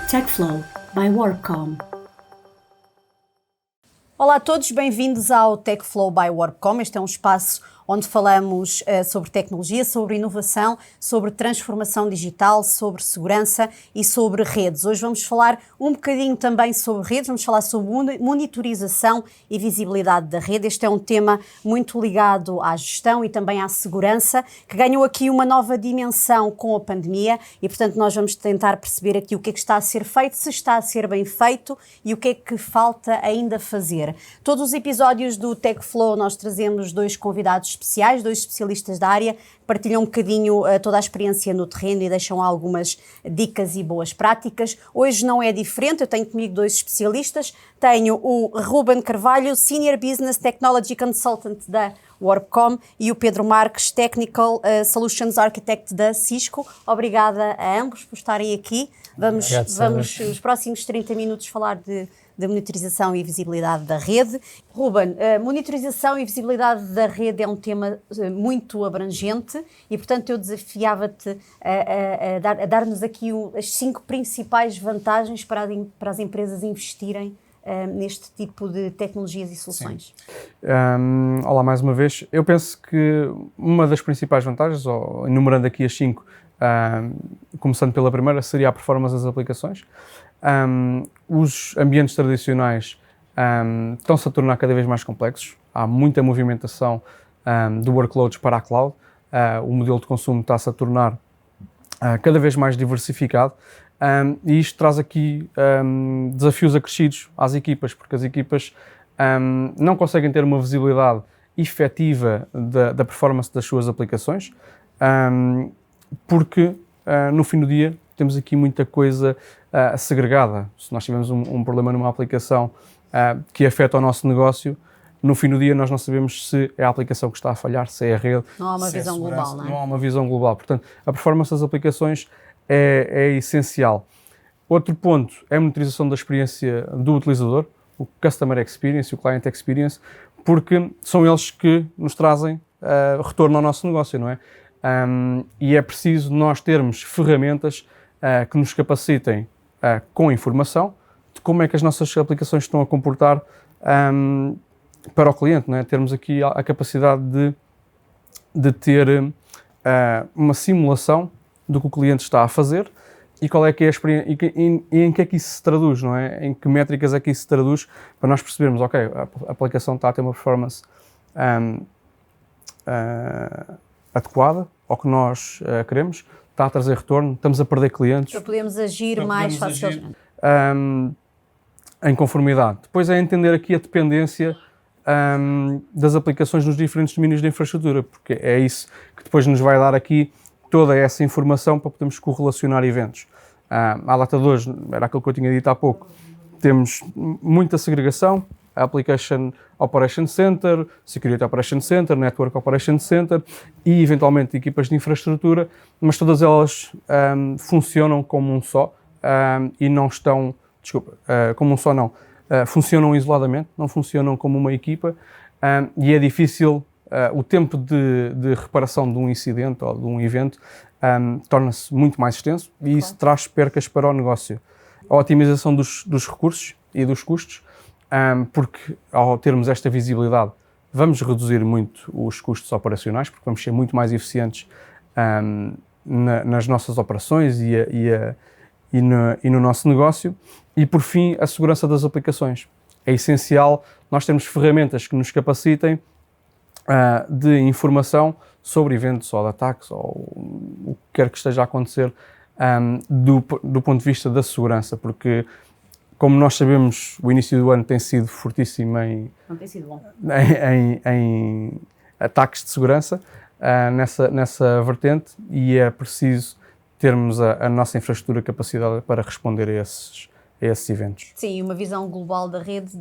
TechFlow by WorkCom. Olá a todos, bem-vindos ao TechFlow by WorkCom. Este é um espaço onde falamos sobre tecnologia, sobre inovação, sobre transformação digital, sobre segurança e sobre redes. Hoje vamos falar um bocadinho também sobre redes, vamos falar sobre monitorização e visibilidade da rede. Este é um tema muito ligado à gestão e também à segurança, que ganhou aqui uma nova dimensão com a pandemia e, portanto, nós vamos tentar perceber aqui o que é que está a ser feito, se está a ser bem feito e o que é que falta ainda fazer. Todos os episódios do TechFlow nós trazemos dois convidados especiais, dois especialistas da área, partilham um bocadinho toda a experiência no terreno e deixam algumas dicas e boas práticas. Hoje não é diferente, eu tenho comigo dois especialistas, tenho o Ruben Carvalho, Senior Business Technology Consultant da WorkCom e o Pedro Marques, Technical Solutions Architect da Cisco. Obrigada a ambos por estarem aqui. Vamos os próximos 30 minutos falar da monitorização e visibilidade da rede. Ruben, monitorização e visibilidade da rede é um tema muito abrangente e, portanto, eu desafiava-te a dar-nos aqui as 5 principais vantagens para as empresas investirem neste tipo de tecnologias e soluções. Olá mais uma vez. Eu penso que uma das principais vantagens, enumerando aqui as 5, começando pela primeira, seria a performance das aplicações. Os ambientes tradicionais estão-se a tornar cada vez mais complexos, há muita movimentação de workloads para a cloud, o modelo de consumo está-se a tornar cada vez mais diversificado e isto traz aqui desafios acrescidos às equipas, porque as equipas não conseguem ter uma visibilidade efetiva da performance das suas aplicações, porque no fim do dia temos aqui muita coisa segregada. Se nós tivermos um problema numa aplicação que afeta o nosso negócio, no fim do dia nós não sabemos se é a aplicação que está a falhar, se é a rede. Não há uma visão global, não é? Não há uma visão global. Portanto, a performance das aplicações é essencial. Outro ponto é a monitorização da experiência do utilizador, o Customer Experience e o Client Experience, porque são eles que nos trazem retorno ao nosso negócio, não é? E é preciso nós termos ferramentas que nos capacitem com informação de como é que as nossas aplicações estão a comportar para o cliente, não é? Termos aqui a capacidade de ter uma simulação do que o cliente está a fazer e qual é que é a experiência e em que é que isso se traduz, não é? Em que métricas é que isso se traduz para nós percebermos, ok, a aplicação está a ter uma performance adequada ao que nós queremos, está a trazer retorno, estamos a perder clientes. Para podermos agir mais facilmente. Em conformidade. Depois é entender aqui a dependência das aplicações nos diferentes domínios de infraestrutura, porque é isso que depois nos vai dar aqui toda essa informação para podermos correlacionar eventos. À data de hoje, era aquilo que eu tinha dito há pouco, temos muita segregação, Application Operation Center, Security Operation Center, Network Operation Center e, eventualmente, equipas de infraestrutura, mas todas elas funcionam como um só e não estão, como um só não, funcionam isoladamente, não funcionam como uma equipa e é difícil, o tempo de reparação de um incidente ou de um evento torna-se muito mais extenso e isso traz percas para o negócio. A otimização dos recursos e dos custos, porque ao termos esta visibilidade vamos reduzir muito os custos operacionais, porque vamos ser muito mais eficientes nas nossas operações e no nosso negócio. E por fim, a segurança das aplicações. É essencial nós termos ferramentas que nos capacitem de informação sobre eventos ou de ataques ou o que quer que esteja a acontecer do ponto de vista da segurança, porque como nós sabemos, o início do ano tem sido fortíssimo Não tem sido bom. em ataques de segurança nessa vertente e é preciso termos a nossa infraestrutura capacitada para responder a esses eventos. Sim, uma visão global da rede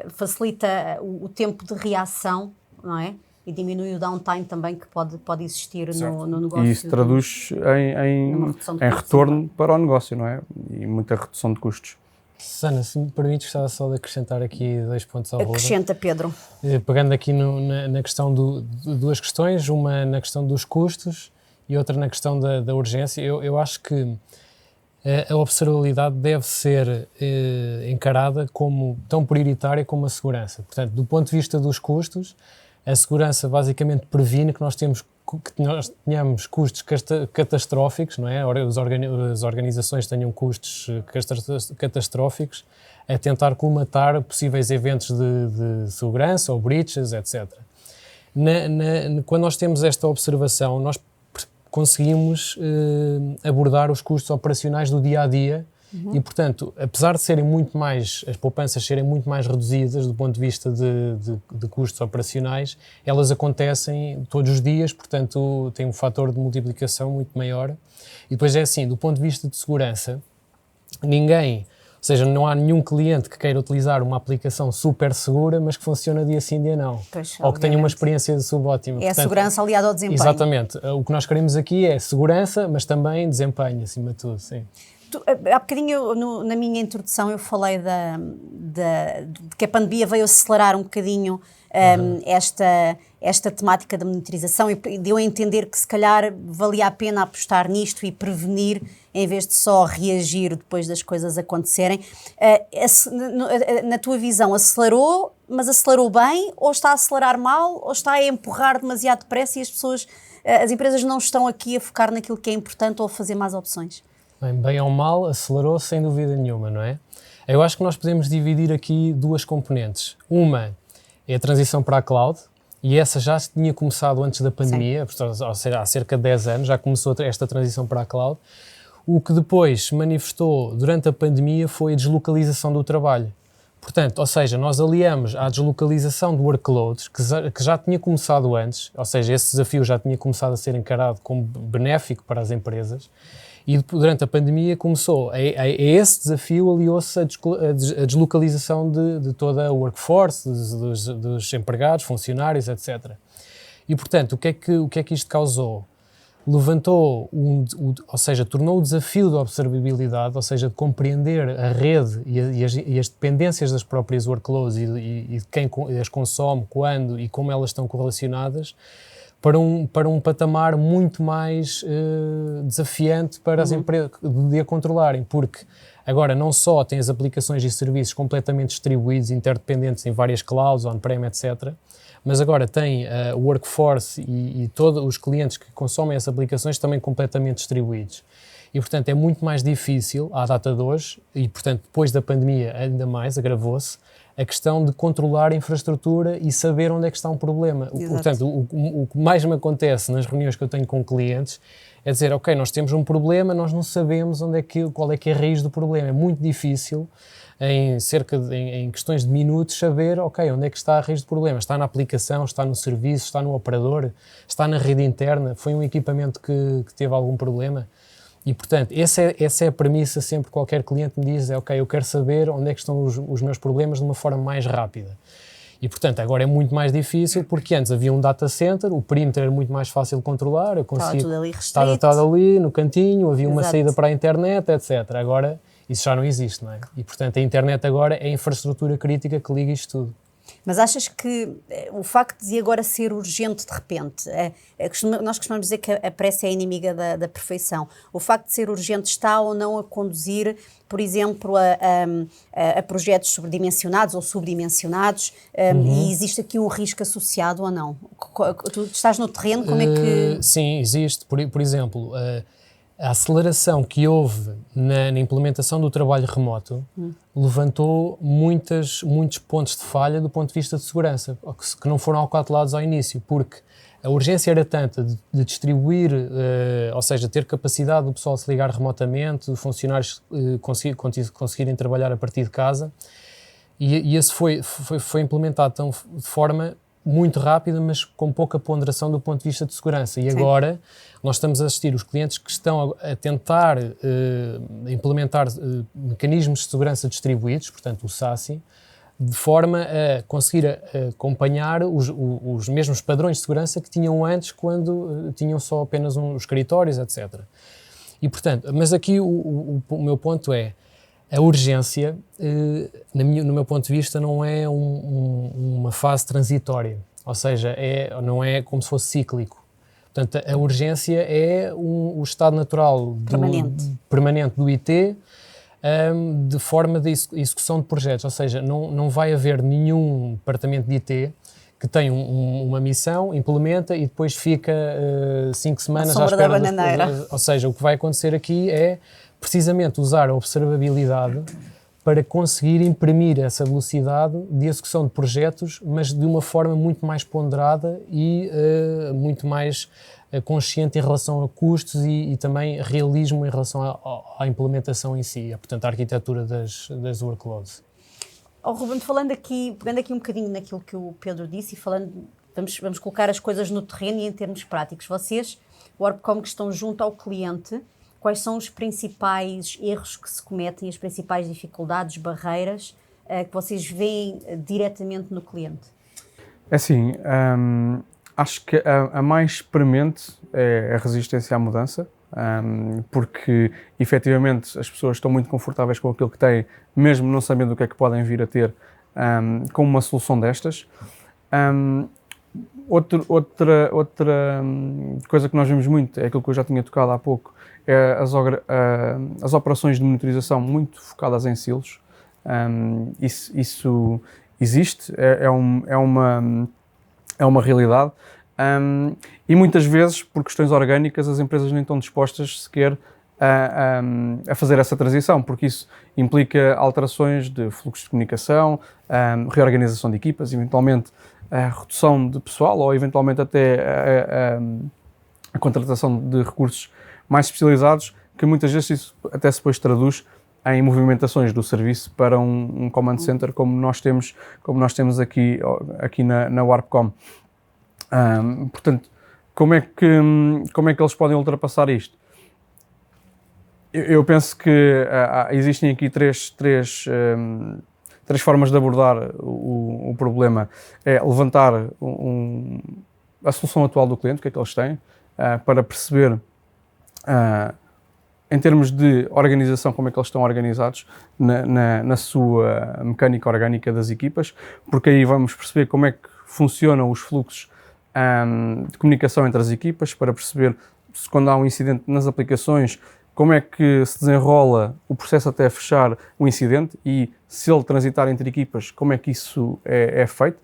facilita o tempo de reação, não é? E diminui o downtime também que pode existir no negócio. E isso traduz em retorno para o negócio, não é? E muita redução de custos. Susana, se me permites, gostava só de acrescentar aqui 2 pontos ao Ruben. Acrescenta, Pedro. Pegando aqui na questão de 2 questões, uma na questão dos custos e outra na questão da urgência. Eu acho que a observabilidade deve ser encarada como tão prioritária como a segurança. Portanto, do ponto de vista dos custos, a segurança basicamente previne que nós tenhamos custos catastróficos, não é? As organizações tenham custos catastróficos a tentar colmatar possíveis eventos de segurança ou breaches, etc. Quando nós temos esta observação, nós conseguimos abordar os custos operacionais do dia-a-dia e, portanto, apesar de as poupanças serem muito mais reduzidas do ponto de vista de custos operacionais, elas acontecem todos os dias, portanto, tem um fator de multiplicação muito maior. E depois é assim, do ponto de vista de segurança, ou seja, não há nenhum cliente que queira utilizar uma aplicação super segura, mas que funciona dia sim, dia não. Pois, ou que tenha uma experiência subótima. É a segurança aliada ao desempenho. Exatamente. O que nós queremos aqui é segurança, mas também desempenho, acima de tudo, sim. Há bocadinho, na minha introdução, eu falei de que a pandemia veio acelerar um bocadinho esta temática da monitorização e deu a entender que se calhar valia a pena apostar nisto e prevenir em vez de só reagir depois das coisas acontecerem. Na tua visão, acelerou, mas acelerou bem, ou está a acelerar mal, ou está a empurrar demasiado depressa e as empresas não estão aqui a focar naquilo que é importante ou a fazer mais opções? Bem ou mal, acelerou sem dúvida nenhuma, não é? Eu acho que nós podemos dividir aqui 2 componentes. Uma é a transição para a cloud, e essa já tinha começado antes da pandemia, ou seja, há cerca de 10 anos já começou esta transição para a cloud. O que depois se manifestou durante a pandemia foi a deslocalização do trabalho. Portanto, ou seja, nós aliamos à deslocalização de workloads, que já tinha começado antes, ou seja, esse desafio já tinha começado a ser encarado como benéfico para as empresas, e durante a pandemia começou, a esse desafio aliou-se a deslocalização de toda a workforce, dos empregados, funcionários, etc. E, portanto, o que é que isto causou? Levantou, ou seja, tornou o desafio da observabilidade, ou seja, de compreender a rede e as dependências das próprias workloads e de quem as consome, quando e como elas estão correlacionadas, para um patamar muito mais desafiante para as empresas de a controlarem, porque agora não só tem as aplicações e serviços completamente distribuídos, interdependentes em várias clouds, on-prem, etc., mas agora tem o workforce e todos os clientes que consomem essas aplicações também completamente distribuídos. E, portanto, é muito mais difícil, à data de hoje, e, portanto, depois da pandemia ainda mais, agravou-se, a questão de controlar a infraestrutura e saber onde é que está um problema. Portanto, o que mais me acontece nas reuniões que eu tenho com clientes é dizer, ok, nós temos um problema, nós não sabemos qual é que é a raiz do problema. É muito difícil, em questões de minutos, saber, ok, onde é que está a raiz do problema. Está na aplicação, está no serviço, está no operador, está na rede interna, foi um equipamento que teve algum problema. E, portanto, essa é a premissa sempre que qualquer cliente me diz, ok, eu quero saber onde é que estão os meus problemas de uma forma mais rápida. E, portanto, agora é muito mais difícil, porque antes havia um data center, o perímetro era muito mais fácil de controlar, eu conseguia... Estava tudo ali restrito. Estava ali no cantinho, havia uma saída para a internet, etc. Agora, isso já não existe, não é? E, portanto, a internet agora é a infraestrutura crítica que liga isto tudo. Mas achas que o facto de agora ser urgente de repente, nós costumamos dizer que a pressa é a inimiga da perfeição, o facto de ser urgente está ou não a conduzir, por exemplo, a projetos sobredimensionados ou subdimensionados, e existe aqui um risco associado ou não? Tu estás no terreno, como é que... Sim, existe. Por exemplo, a aceleração que houve na implementação do trabalho remoto levantou muitos pontos de falha do ponto de vista de segurança, que não foram alcautelados ao início, porque a urgência era tanta de distribuir, ou seja, ter capacidade do pessoal se ligar remotamente, de funcionários conseguirem trabalhar a partir de casa, e esse foi implementado de forma muito rápida, mas com pouca ponderação do ponto de vista de segurança. E agora nós estamos a assistir os clientes que estão a tentar implementar mecanismos de segurança distribuídos, portanto o SASE, de forma a conseguir acompanhar os mesmos padrões de segurança que tinham antes, quando tinham só apenas os escritórios, etc. E, portanto, mas aqui o meu ponto é, A urgência, no meu ponto de vista, não é uma fase transitória, ou seja, não é como se fosse cíclico. Portanto, a urgência é o estado natural permanente do IT, de forma de execução de projetos, ou seja, não vai haver nenhum departamento de IT que tem uma missão, implementa e depois fica 5 semanas à espera das coisas. Ou seja, o que vai acontecer aqui é precisamente usar a observabilidade para conseguir imprimir essa velocidade de execução de projetos, mas de uma forma muito mais ponderada e muito mais consciente em relação a custos e também realismo em relação à implementação em si, portanto, a arquitetura das workloads. Ruben, pegando aqui um bocadinho naquilo que o Pedro disse e vamos colocar as coisas no terreno e em termos práticos. Vocês, o WarpCom, que estão junto ao cliente, quais são os principais erros que se cometem, as principais dificuldades, barreiras que vocês veem diretamente no cliente? É assim, acho que a mais premente é a resistência à mudança, porque efetivamente as pessoas estão muito confortáveis com aquilo que têm, mesmo não sabendo o que é que podem vir a ter com uma solução destas. Outra coisa que nós vemos muito é aquilo que eu já tinha tocado há pouco, é as operações de monitorização muito focadas em silos. Isso existe, é uma realidade. E muitas vezes, por questões orgânicas, as empresas nem estão dispostas sequer a fazer essa transição, porque isso implica alterações de fluxos de comunicação, reorganização de equipas, eventualmente a redução de pessoal ou eventualmente até a contratação de recursos mais especializados, que muitas vezes isso até se depois traduz em movimentações do serviço para um command center como nós temos aqui na WarpCom. Portanto, como é que eles podem ultrapassar isto? Eu penso que existem aqui três formas de abordar o problema. É levantar a solução atual do cliente, o que é que eles têm, para perceber, em termos de organização, como é que eles estão organizados na sua mecânica orgânica das equipas, porque aí vamos perceber como é que funcionam os fluxos de comunicação entre as equipas, para perceber se quando há um incidente nas aplicações, como é que se desenrola o processo até fechar o incidente e se ele transitar entre equipas, como é que isso é feito.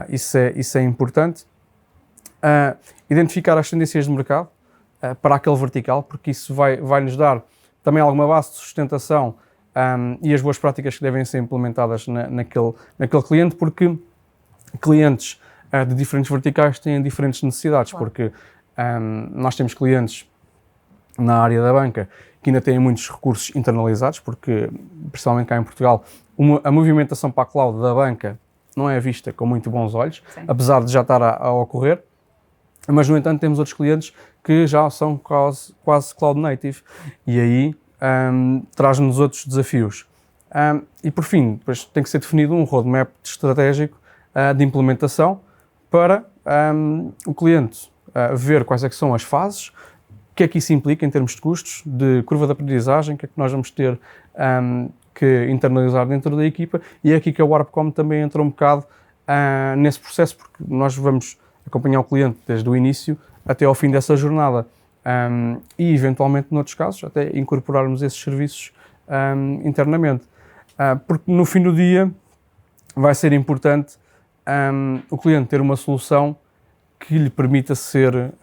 Isso é importante. Identificar as tendências de mercado para aquele vertical, porque isso vai nos dar também alguma base de sustentação e as boas práticas que devem ser implementadas naquele cliente, porque clientes de diferentes verticais têm diferentes necessidades, claro. Porque nós temos clientes na área da banca que ainda têm muitos recursos internalizados, porque, principalmente cá em Portugal, a movimentação para a cloud da banca não é vista com muito bons olhos, sim, apesar de já estar a ocorrer, mas, no entanto, temos outros clientes que já são quase cloud native, e aí traz-nos outros desafios. E, por fim, depois tem que ser definido um roadmap estratégico de implementação para o cliente ver quais é que são as fases, o que é que isso implica em termos de custos, de curva de aprendizagem, o que é que nós vamos ter que internalizar dentro da equipa, e é aqui que a WarpCom também entra um bocado nesse processo, porque nós vamos acompanhar o cliente desde o início até ao fim dessa jornada e, eventualmente, noutros casos, até incorporarmos esses serviços internamente. Porque no fim do dia vai ser importante o cliente ter uma solução que lhe permita ser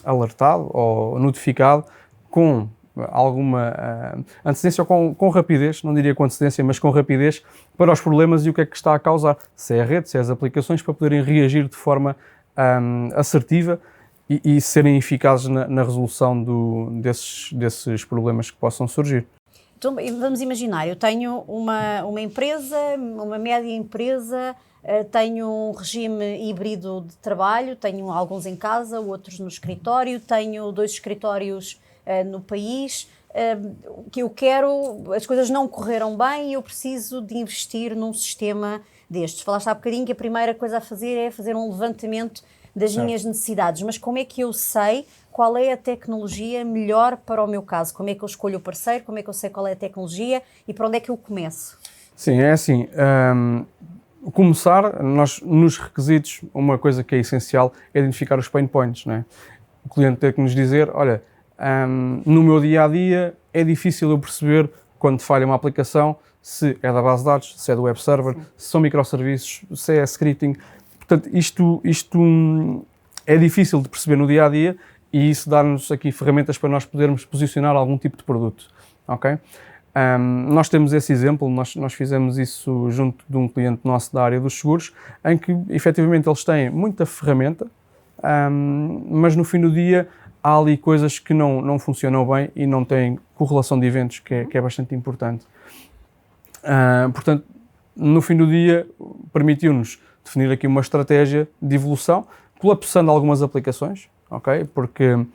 alertado ou notificado com alguma antecedência ou com rapidez, não diria com antecedência, mas com rapidez, para os problemas e o que é que está a causar, se é a rede, se é as aplicações, para poderem reagir de forma assertiva e serem eficazes na resolução desses problemas que possam surgir. Então, vamos imaginar, eu tenho uma empresa, uma média empresa, tenho um regime híbrido de trabalho, tenho alguns em casa, outros no escritório, tenho 2 escritórios no país, que eu quero, as coisas não correram bem e eu preciso de investir num sistema destes. Falaste há bocadinho que a primeira coisa a fazer é fazer um levantamento das Certo. minhas necessidades, mas como é que eu sei qual é a tecnologia melhor para o meu caso? Como é que eu escolho o parceiro? Como é que eu sei qual é a tecnologia e para onde é que eu começo? Sim, é assim. Começar, nós nos requisitos, uma coisa que é essencial é identificar os pain points, não é? O cliente tem que nos dizer, olha, no meu dia-a-dia é difícil eu perceber quando falha uma aplicação se é da base de dados, se é do web server, se são microserviços, se é scripting. Portanto, isto é difícil de perceber no dia-a-dia e isso dá-nos aqui ferramentas para nós podermos posicionar algum tipo de produto, ok? Nós temos esse exemplo, nós fizemos isso junto de um cliente nosso da área dos seguros, em que efetivamente eles têm muita ferramenta, mas no fim do dia há ali coisas que não funcionam bem e não têm correlação de eventos, que é bastante importante. Portanto, no fim do dia permitiu-nos definir aqui uma estratégia de evolução, colapsando algumas aplicações, ok? Porque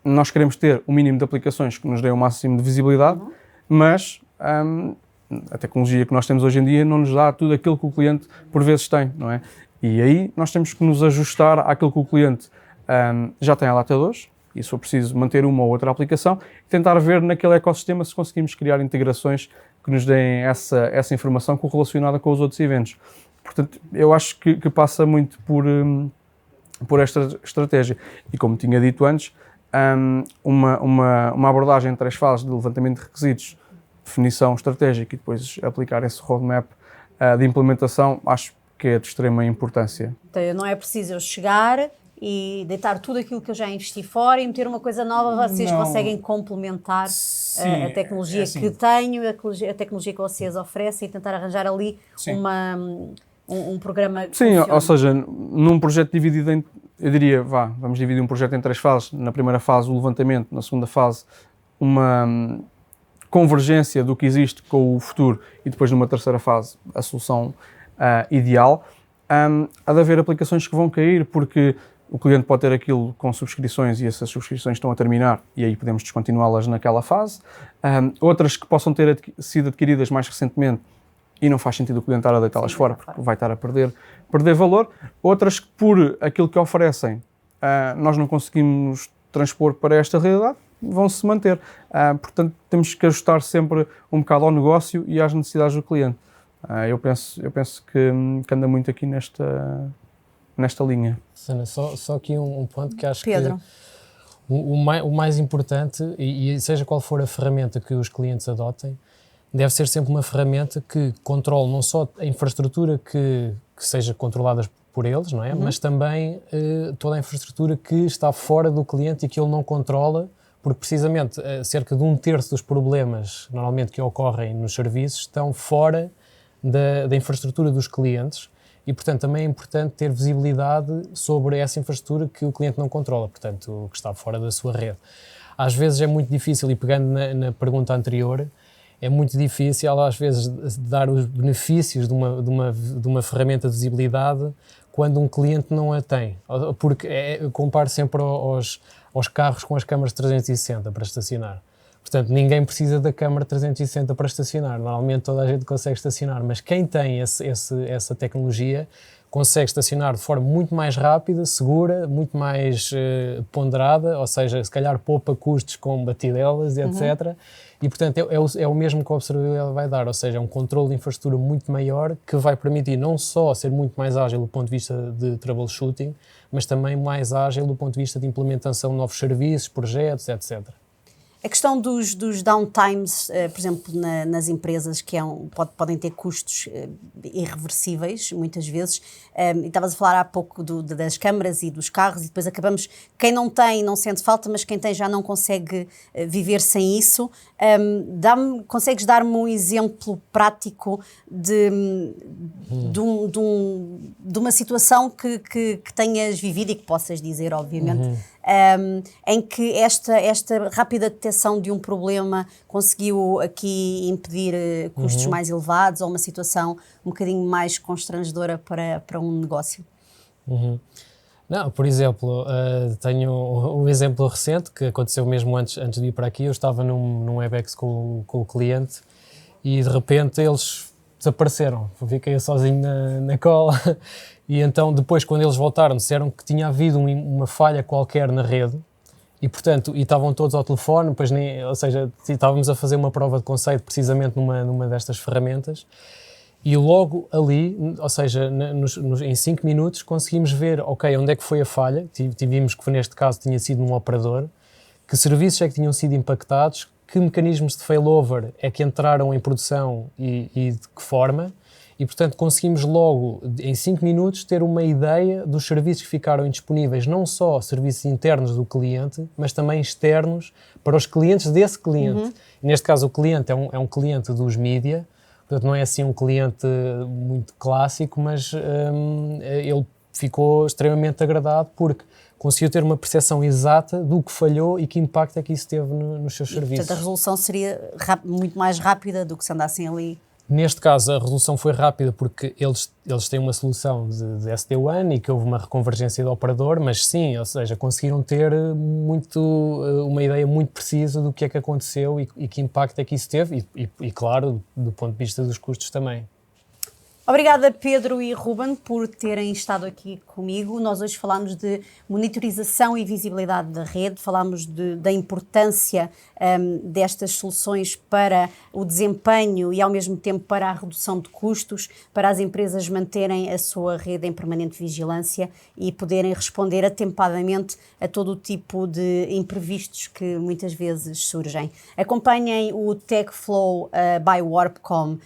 nós queremos ter o mínimo de aplicações que nos dê o máximo de visibilidade, mas a tecnologia que nós temos hoje em dia não nos dá tudo aquilo que o cliente por vezes tem, não é? E aí nós temos que nos ajustar àquilo que o cliente já tem à data de hoje, e se for preciso manter uma ou outra aplicação, e tentar ver naquele ecossistema se conseguimos criar integrações que nos deem essa informação correlacionada com os outros eventos. Portanto, eu acho que passa muito por esta estratégia. E como tinha dito antes, uma abordagem em 3 fases de levantamento de requisitos, definição estratégica e depois aplicar esse roadmap de implementação, acho que é de extrema importância. Então, não é preciso eu chegar e deitar tudo aquilo que eu já investi fora e meter uma coisa nova, vocês Não. conseguem complementar Sim, a tecnologia é assim. que tenho, a tecnologia que vocês oferecem e tentar arranjar ali Sim. um programa que Sim, funcione. ou seja, num projeto dividido em, eu diria, vamos dividir um projeto em 3 fases. Na primeira fase, o levantamento. Na segunda fase, uma convergência do que existe com o futuro. E depois, numa terceira fase, a solução ideal. Há de haver aplicações que vão cair porque o cliente pode ter aquilo com subscrições e essas subscrições estão a terminar e aí podemos descontinuá-las naquela fase. Outras que possam ter sido adquiridas mais recentemente e não faz sentido o cliente estar a deitá-las fora porque vai estar a perder valor. Outras que por aquilo que oferecem nós não conseguimos transpor para esta realidade, vão-se manter. Portanto, temos que ajustar sempre um bocado ao negócio e às necessidades do cliente. Eu penso que anda muito aqui nesta linha. Sana, só aqui um ponto que acho Pedro. que o mais importante, e seja qual for a ferramenta que os clientes adotem, deve ser sempre uma ferramenta que controle não só a infraestrutura que seja controlada por eles, não é? Mas também toda a infraestrutura que está fora do cliente e que ele não controla, porque precisamente cerca de 1/3 dos problemas normalmente que ocorrem nos serviços estão fora da infraestrutura dos clientes e, portanto, também é importante ter visibilidade sobre essa infraestrutura que o cliente não controla, portanto, o que está fora da sua rede. Às vezes é muito difícil, e pegando na pergunta anterior, é muito difícil às vezes dar os benefícios de uma ferramenta de visibilidade quando um cliente não a tem, porque eu comparo sempre aos carros com as câmaras 360 para estacionar. Portanto, ninguém precisa da câmara 360 para estacionar. Normalmente toda a gente consegue estacionar, mas quem tem essa tecnologia consegue estacionar de forma muito mais rápida, segura, muito mais ponderada, ou seja, se calhar poupa custos com batidelas, etc. E, portanto, é o mesmo que a observabilidade vai dar, ou seja, é um controle de infraestrutura muito maior que vai permitir não só ser muito mais ágil do ponto de vista de troubleshooting, mas também mais ágil do ponto de vista de implementação de novos serviços, projetos, etc. A questão dos downtimes, por exemplo, nas empresas, que podem ter custos irreversíveis, muitas vezes. E estavas a falar há pouco das câmaras e dos carros, e depois acabamos, quem não tem não sente falta, mas quem tem já não consegue viver sem isso. Consegues dar-me um exemplo prático de uma situação que tenhas vivido e que possas dizer, obviamente, em que esta rápida detecção de um problema conseguiu aqui impedir custos mais elevados ou uma situação um bocadinho mais constrangedora para um negócio? Não, por exemplo, tenho um exemplo recente que aconteceu mesmo antes de ir para aqui. Eu estava num WebEx com o cliente e de repente eles desapareceram. Fiquei sozinho na cola E então depois, quando eles voltaram, disseram que tinha havido uma falha qualquer na rede e, portanto, estavam todos ao telefone, pois ou seja, estávamos a fazer uma prova de conceito precisamente numa destas ferramentas e logo ali, ou seja, em 5 minutos conseguimos ver, ok, onde é que foi a falha, tivemos que neste caso tinha sido num operador, que serviços é que tinham sido impactados, que mecanismos de failover é que entraram em produção e de que forma. E, portanto, conseguimos logo, em 5 minutos, ter uma ideia dos serviços que ficaram indisponíveis, não só serviços internos do cliente, mas também externos para os clientes desse cliente. Neste caso, o cliente é um cliente dos mídia, portanto, não é assim um cliente muito clássico, mas ele ficou extremamente agradado porque conseguiu ter uma percepção exata do que falhou e que impacto é que isso teve nos seus serviços. Portanto, a resolução seria muito mais rápida do que se andassem ali. Neste caso, a resolução foi rápida porque eles têm uma solução de SD-WAN e que houve uma reconvergência do operador, mas sim, ou seja, conseguiram ter uma ideia muito precisa do que é que aconteceu e que impacto é que isso teve e claro, do ponto de vista dos custos também. Obrigada, Pedro e Ruben, por terem estado aqui comigo. Nós hoje falámos de monitorização e visibilidade da rede, falámos da importância destas soluções para o desempenho e, ao mesmo tempo, para a redução de custos, para as empresas manterem a sua rede em permanente vigilância e poderem responder atempadamente a todo o tipo de imprevistos que muitas vezes surgem. Acompanhem o TechFlow by Warpcom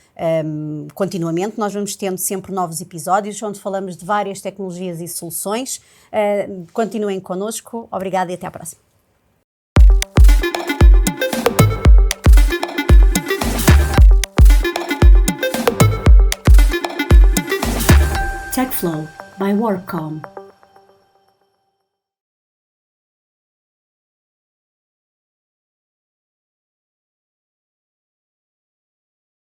continuamente. Nós vamos tendo sempre novos episódios onde falamos de várias tecnologias e soluções. Continuem connosco. Obrigada e até à próxima. TechFlow by Warpcom.